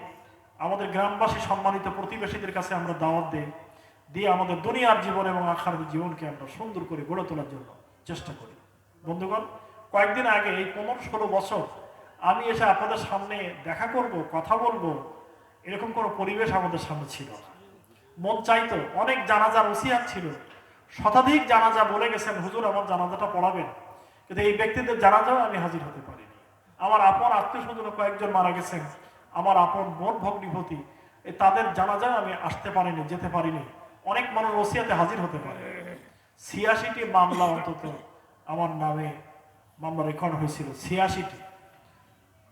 আমাদের গ্রামবাসী সম্মানিত প্রতিবেশীদের কাছে আমরা দাওয়াত দেই, দিয়ে আমাদের দুনিয়ার জীবন এবং আখিরাতের জীবনকে আমরা সুন্দর করে গড়ে তোলার জন্য চেষ্টা করি। বন্ধুগণ, কয়েকদিন আগে এই 15-16 বছর আমি এসে আপনাদের সামনে দেখা করব, কথা বলবো, এরকম কোনো পরিবেশ আমাদের সামনে ছিল না। মন চাইতো, অনেক জানাজার ওসিয়াত ছিল, শতাধিক জানাজা বলে গেছেন হুজুর আমার জানাজাটা পড়াবেন, কিন্তু এই ব্যক্তিদের জানাজাও আমি হাজির হতে পারিনি। আমার আপন আত্মীয় স্বজন কয়েকজন মারা গেছেন, আমার আপন বোন ভগ্নিপতি, তাদের জানাজাও আমি আসতে পারিনি, যেতে পারিনি। অনেক মানুষ ওসিয়াতে হাজির হতে পারে। 86টি মামলা অন্তত আমার নামে মামলা রেকর্ড হয়েছিল, 86টি।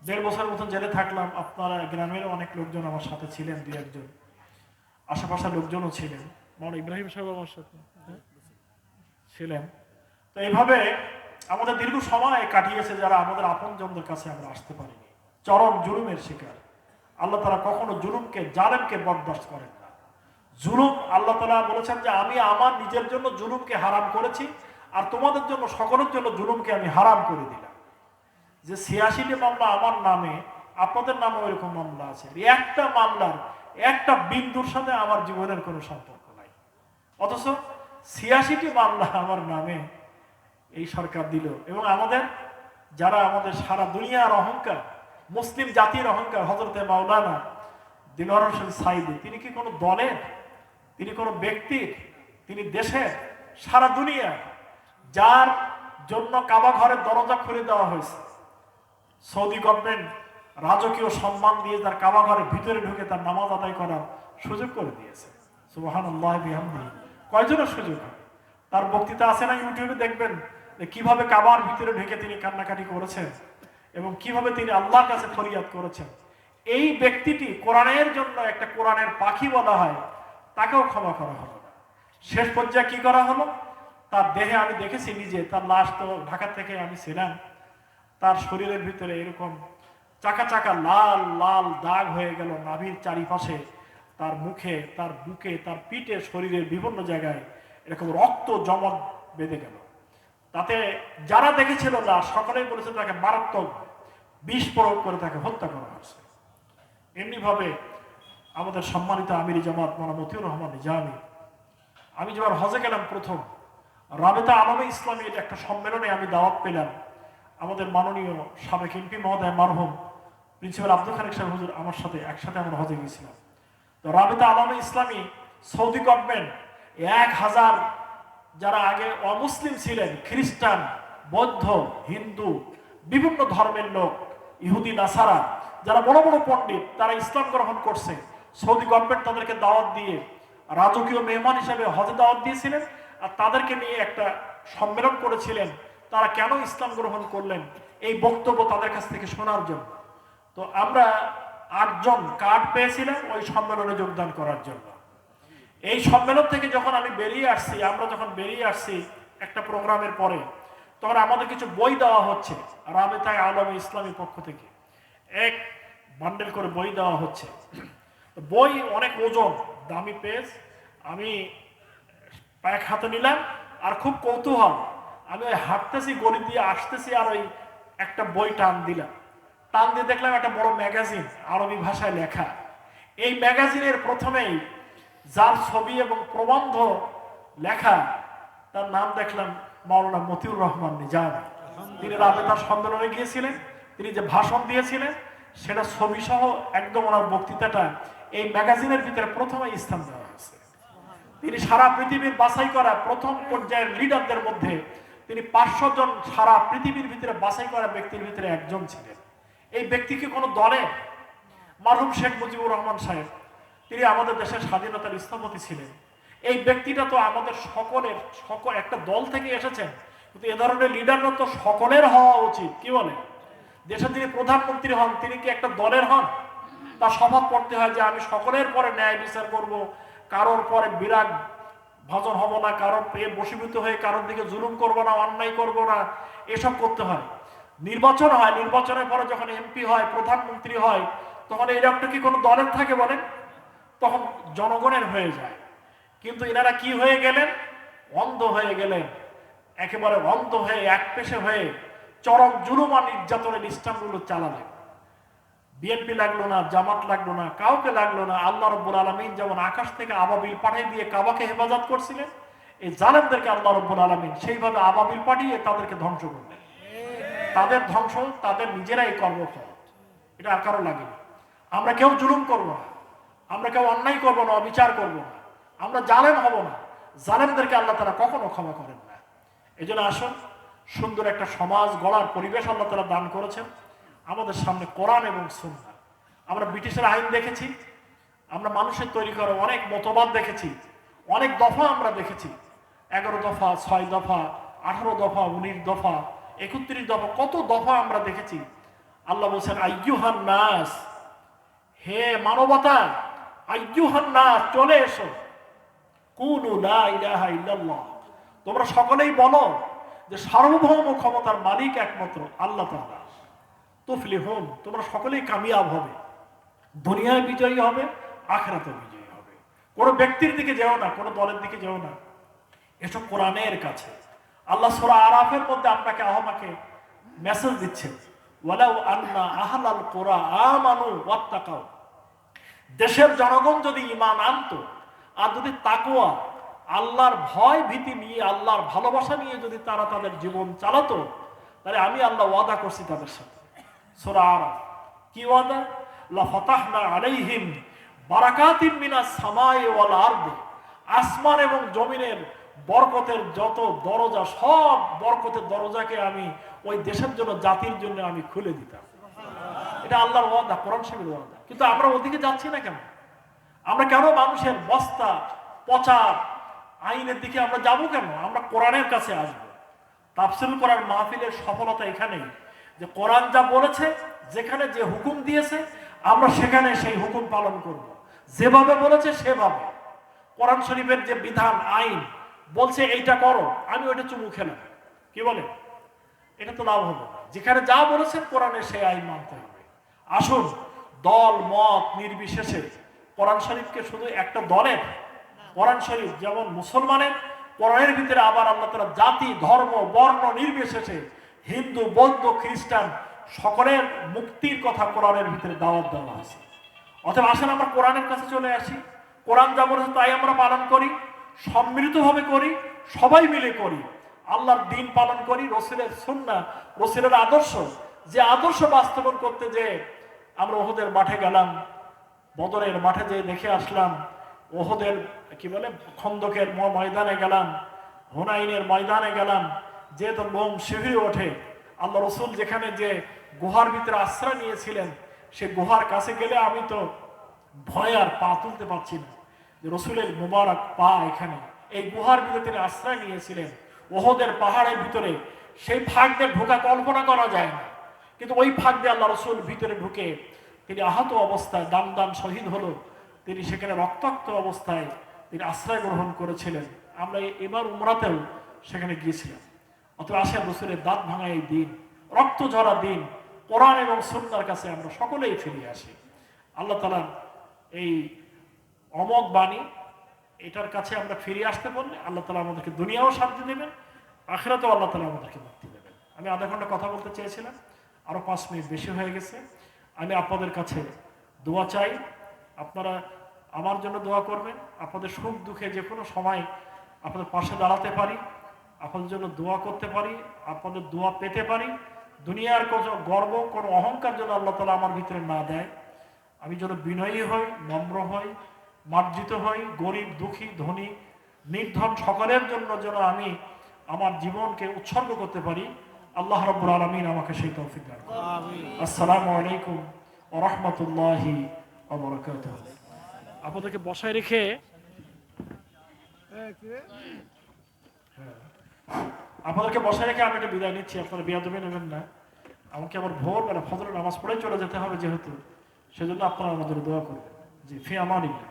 1.5 বছরের মতন জেলে থাকলাম। আপনারা গ্রামের অনেক লোকজন আমার সাথে ছিলেন, 2-1 জন, আশেপাশের লোকজনও ছিলেন, মৌলানা ইব্রাহিম সাহেব আমার সাথে ছিলেন। তো এইভাবে আমাদের দীর্ঘ সময় কাটিয়েছে যারা আমাদের আপনজনদের কাছে আমরা আসতে পারিনি। চরম জুলুমের শিকার। আল্লাহ তাআলা কখনো জুলুমকে, জালেমকে বরদাস্ত করেন না। জুলুম, আল্লাহ তাআলা বলেছেন যে আমি আমার নিজের জন্য জুলুমকে হারাম করেছি, আর তোমাদের জন্য, সকলের জন্য জুলুমকে আমি হারাম করে দিলাম। যে 86টি মামলা আমার নামে, আপনাদের নামে ওইরকম মামলা আছে, একটা মামলার একটা বিন্দুর সাথে আমার জীবনের কোনো সম্পর্ক নাই, অথচ 86টি মামলা আমার নামে এই সরকার দিল। এবং আমাদের যারা আমাদের সারা দুনিয়ার অহংকার, মুসলিম জাতির অহংকার, হযরতে মাওলানা দিলওয়ার হোসেন সাইদি, তিনি কি কোনো দলের, তিনি কোনো ব্যক্তির, তিনি দেশের, সারা দুনিয়া যার জন্য কাবা ঘরের দরজা খুলে দেওয়া হয়েছে, সৌদি গভর্নমেন্ট রাজকীয় সম্মান দিয়ে তার কাবা ঘরের ভিতরে ঢুকে তার নামাজ আদায় করার সুযোগ করে দিয়েছে। সুবহানাল্লাহ বিহামদিহি। কয়জনের সুযোগ? তার বক্তৃতা আছে না, ইউটিউবে দেখবেন যে কিভাবে কাবার ভিতরে ঢুকে তিনি কান্নাকাটি করেছেন এবং কিভাবে তিনি আল্লাহর কাছে ফরিয়াদ করেছেন। এই ব্যক্তিটি কোরআনের জন্য একটা কোরআনের পাখি বলা হয়, তাকেও ক্ষমা করা হলো না। শেষ পর্যায়ে কি করা হলো, তার দেহে আমি দেখেছি নিজে, তার লাশ তো ঢাকা থেকে আমি ছিলাম, তার শরীরের ভিতরে এরকম চাকা চাকা লাল লাল দাগ হয়ে গেল নাভির চারিপাশে, তার মুখে, তার বুকে, তার পিঠে, শরীরের বিভিন্ন জায়গায় এরকম রক্ত জমা বেঁধে গেল। তাতে যারা দেখেছিল লাশ সকলেই বলেছে তাকে মারাত্মক বিষ প্রয়োগ করে তাকে হত্যা করা হয়েছে। এমনিভাবে আমাদের সম্মানিত আমিরি জামাত মাওলানা মতিউর রহমান নিজামী, আমি যখন হজে গেলাম প্রথম, রাবেতা আলমে ইসলামীর একটা সম্মেলনে আমি দাওয়াত পেলাম। আমাদের মাননীয় সাবেক এমপি মহোদয় মারহুম প্রিন্সিপাল আব্দুল খালেক সাহেব হুজুর আমার সাথে একসাথে আমরা হজে গিয়েছিলাম। তো রাবেতা আলমে ইসলামী, সৌদি গভর্নমেন্ট 1000 যারা আগে অমুসলিম ছিলেন, খ্রিস্টান, বৌদ্ধ, হিন্দু, বিভিন্ন ধর্মের লোক, ইহুদি নাসারা, যারা বড় বড় পণ্ডিত, তারা ইসলাম গ্রহণ করছে। সৌদি গভর্নমেন্ট তাদেরকে দাওয়াত দিয়ে রাজকীয় মেহমান হিসেবে হজে দাওয়াত দিয়েছিলেন, আর তাদেরকে নিয়ে একটা সম্মেলন করেছিলেন। তারা কেন ইসলাম গ্রহণ করলেন এই বক্তব্য তাদের কাছ থেকে শোনার জন্য। তো আমরা 8 জন কার্ড পেয়েছিলাম ওই সম্মেলনে যোগদান করার জন্য। এই সম্মেলন থেকে যখন আমি বেরিয়ে আসছি, আমরা যখন বেরিয়ে আসছি একটা প্রোগ্রামের পরে, তখন আমাদের কিছু বই দেওয়া হচ্ছে রাবেতা আলমে ইসলামী পক্ষ থেকে, এক বান্ডেল করে বই দেওয়া হচ্ছে। বই অনেক ওজন, দামি পেজ। আমি এক হাতে নিলাম, আর খুব কৌতূহল, আমি ওই হাঁটতেছি, গলি দিয়ে আসতেছি, আর ওই একটা বই টান দিলাম। টান দিয়ে দেখলাম একটা বড় ম্যাগাজিন, আরবি ভাষায় লেখা। এই ম্যাগাজিনের প্রথমেই যার ছবি এবং প্রবন্ধ লেখা, তার নাম দেখলাম মাওলানা মতিউর রহমান নিজামী। তিনি রাবেতার সম্মেলনে গিয়েছিলেন, তিনি যে ভাষণ দিয়েছিলেন সেটা ছবি সহ একদম ওনার বক্তৃতাটা এই ম্যাগাজিনের ভিতরে প্রথমে স্থান দেওয়া হয়েছে। তিনি সারা পৃথিবীর বাছাই করা প্রথম পর্যায়ের লিডারদের মধ্যে তিনি 500 জন সারা পৃথিবীর ভিতরে বাছাই করা ব্যক্তির ভিতরে একজন ছিলেন। এই ব্যক্তিকে কোনো দলে, মরহুম শেখ মুজিবুর রহমান সাহেব, তিনি আমাদের দেশের স্বাধীনতার স্থপতি ছিলেন। এই ব্যক্তিটা তো আমাদের সকলের, একটা দল থেকে এসেছেন, কিন্তু এ ধরনের লিডাররা তো সকলের হওয়া উচিত। কি বলে, দেশের যিনি প্রধানমন্ত্রী হন তিনি কি একটা দলের হন? তার স্বভাব পড়তে হয় যে আমি সকলের পরে ন্যায় বিচার করব, কারোর পরে বিরাগ ভাজন হব না, কারোর পেয়ে বশীভূত হয়ে কারোর দিকে জুলুম করব না, অন্যায় করব না, এসব করতে হয়। নির্বাচন হয়, নির্বাচনের পরে যখন এমপি হয়, প্রধানমন্ত্রী হয়, তখন এই রকম কি কোনো দলের থাকে বলেন? তখন জনগণের হয়ে যায়। কিন্তু এনারা কি হয়ে গেলেন? অন্ধ হয়ে গেলেন, একেবারে অন্ধ হয়ে একপেশে হয়ে চরম জুলুম আর নির্যাতনের ইসলামগুলো চালালেন। বিএনপি লাগলো না, জামাত লাগলো না, কাউকে লাগলো না। আল্লাহ রাব্বুল আলামিন যেমন আকাশ থেকে আবাবিল পাঠিয়ে দিয়ে কাবাকে হেফাজত করছিলেন, এই জালেমদেরকে আল্লাহ রাব্বুল আলামিন সেইভাবে আবাবিল পাঠিয়ে তাদেরকে ধ্বংস করলেন। তাদের ধ্বংস তাদের নিজেরাই কর্মফল, এটা আর কারো লাগেনি। আমরা কেউ জুলুম করব না, আমরা কেউ অন্যায় করব না, অবিচার করব না, আমরা জালেম হব না। জালেমদেরকে আল্লাহ তাআলা কখনো ক্ষমা করেন না। এই জন্য আসুন, সুন্দর একটা সমাজ গড়ার পরিবেশ আল্লাহ তাআলা দান করেছেন। আমাদের সামনে কোরআন এবং সুন্নাহ। আমরা ব্রিটিশের আইন দেখেছি, আমরা মানুষের তৈরি করা অনেক মতবাদ দেখেছি, অনেক দফা আমরা দেখেছি, 11 দফা, 6 দফা, 18 দফা, 19 দফা, 31 দফা, কত দফা আমরা দেখেছি। আল্লাহ বলছেন আইয়ুহান নাস, হে মানবতা, আইয়ুহান নাস, চলে এসো, কুলু লা ইলাহা ইল্লাল্লাহ, তোমরা সকলেই বলো যে সার্বভৌম ক্ষমতার মালিক একমাত্র আল্লাহ তাআলা। তুফলিহুন, তোমরা সকলেই কামিয়াব হবে, দুনিয়ায় বিজয়ী হবে, আখিরাতে বিজয়ী হবে। কোনো ব্যক্তির দিকে যেও না, কোনো দলের দিকে যেও না, এসব কোরআনের কাছে। আল্লাহ সূরা আরাফের মধ্যে আপনাকে আমাকে মেসেজ দিচ্ছেন, ওয়ালাউ আন্না আহলাল কুরা আমানু ওয়াত্তাকাউ, দেশের জনগণ যদি ঈমান আনতো আর যদি তাকওয়া, আল্লাহর ভয় ভীতি নিয়ে, আল্লাহর ভালোবাসা নিয়ে যদি তারা তাদের জীবন চালাতো, তাহলে আমি আল্লাহ ওয়াদা করছি তাদের সাথে। সূরা আরাফ কি ওয়াদা? লা ফাতাহনা আলাইহিম বারাকাতিন মিনাস সামাই ওয়াল আরদি, আসমান এবং জমিনের বরকতের যত দরজা, সব বরকতের দরজাকে আমি ওই দেশের জন্য, জাতির জন্য আমি খুলে দিতাম। এটা আল্লাহর ওয়াদা, কোরআন শরীফের ওয়াদা। কিন্তু আমরা ওদিকে যাচ্ছি না কেন? আমরা কেন মানুষের বস্তা পচা আইনের দিকে আমরা যাব কেন? আমরা কোরআনের কাছে আসবো। তাফসীর করার মাহফিলের সফলতা এখানেই যে কোরআন যা বলেছে, যেখানে যে হুকুম দিয়েছে, আমরা সেখানে সেই হুকুম পালন করব, যেভাবে বলেছে সেভাবে। কোরআন শরীফের যে বিধান, আইন বলছে এইটা করো, আমি ওইটা চুমু খেলাম, কি বলে? এটা তো লাভ হবে না। যেখানে যা বলেছেন কোরআনে সেই আইন মানতে হবে। আসুন, দল মত নির্বিশেষে কোরআন শরীফকে শুধু একটা দলের, কোরআন শরীফ যেমন মুসলমানের, কোরআনের ভিতরে আবার আল্লাহ তাআলা জাতি ধর্ম বর্ণ নির্বিশেষে হিন্দু বৌদ্ধ খ্রিস্টান সকলের মুক্তির কথা কোরআনের ভিতরে দাওয়াত দেওয়া হয়েছে। অতএব আসেন আমরা কোরআনের কাছে চলে আসি, কোরআন যা বলেছে তাই আমরা পালন করি, সম্মিলিতভাবে করি, সবাই মিলে করি, আল্লাহর দিন পালন করি, রসুলের সুন্নাহ, রসুলের আদর্শ, যে আদর্শ বাস্তবায়ন করতে যে আমরা ওহদের মাঠে গেলাম, বদরের মাঠে যে দেখে আসলাম, ওহদের কি বলে খন্দকের ময়দানে গেলাম, হুনাইনের ময়দানে গেলাম, যে তো লোম শিহরে ওঠে। আল্লাহ রসুল যেখানে যে গুহার ভিতরে আশ্রয় নিয়েছিলেন, সে গুহার কাছে গেলে আমি তো ভয় আর পা তুলতে পারছি না, যে রসুলের মুবারক পা এখানে, এই গুহার ভিতরে তিনি আশ্রয় নিয়েছিলেন ওহদের পাহাড়ের ভিতরে। সেই ফাঁক দিয়ে ঢোকা কল্পনা করা যায় না, কিন্তু ওই ফাঁক দিয়ে আল্লাহ রসুল ভিতরে ঢুকে তিনি আহত অবস্থায়, দাম শহীদ হলো, তিনি সেখানে রক্তাক্ত অবস্থায় তিনি আশ্রয় গ্রহণ করেছিলেন। আমরা এবার উমরাতেও সেখানে গিয়েছিলাম। অথবা আসেন রসুলের দাঁত ভাঙা এই দিন, রক্ত ঝরা দিন, কোরআন এবং সুন্নাহর কাছে আমরা সকলেই ফিরে আসি। আল্লাহ তাআলার এই অমোঘ বাণী, এটার কাছে আমরা ফিরে আসতে বললে আল্লাহ তাআলা আমাদেরকে দুনিয়াও শান্তি দেবেন, আখিরাতেও আল্লাহ তাআলা আমাদেরকে মুক্তি দেবেন। আমি আধা ঘন্টা কথা বলতে চেয়েছিলাম, আরো 5 মিনিট বেশি হয়ে গেছে। আমি আপনাদের কাছে দোয়া চাই, আপনারা আমার জন্য দোয়া করবেন। আপনাদের সুখ দুঃখে যে কোনো সময় আপনাদের পাশে দাঁড়াতে পারি, আপনাদের জন্য দোয়া করতে পারি, আপনাদের দোয়া পেতে পারি। দুনিয়ার কোনো গর্ব, কোনো অহংকার যেন আল্লাহ তাআলা আমার ভিতরে না দেয়। আমি যেন বিনয়ী হই, নম্র হই, মার্জিত হই, গরিব দুঃখী ধনী নির্ধন সকলের জন্য যেন আমি আমার জীবনকে উৎসর্গ করতে পারি। আল্লাহ রাব্বুল আলামিন আমাকে সেই তৌফিক দান করুন। আমিন। আসসালামু আলাইকুম ওয়া রাহমাতুল্লাহি ওয়া বারাকাতুহু। আপনাদেরকে বসায় রেখে আমি একটা বিদায় নিচ্ছি। আপনারা বেয়াদবি নেবেন না। আমাকে আবার ভোরবেলা ফজরের নামাজ পড়ে চলে যেতে হবে যেহেতু, সেজন্য আপনারা আমাদের দোয়া করবেন। জি, ফি আমানিল্লাহ।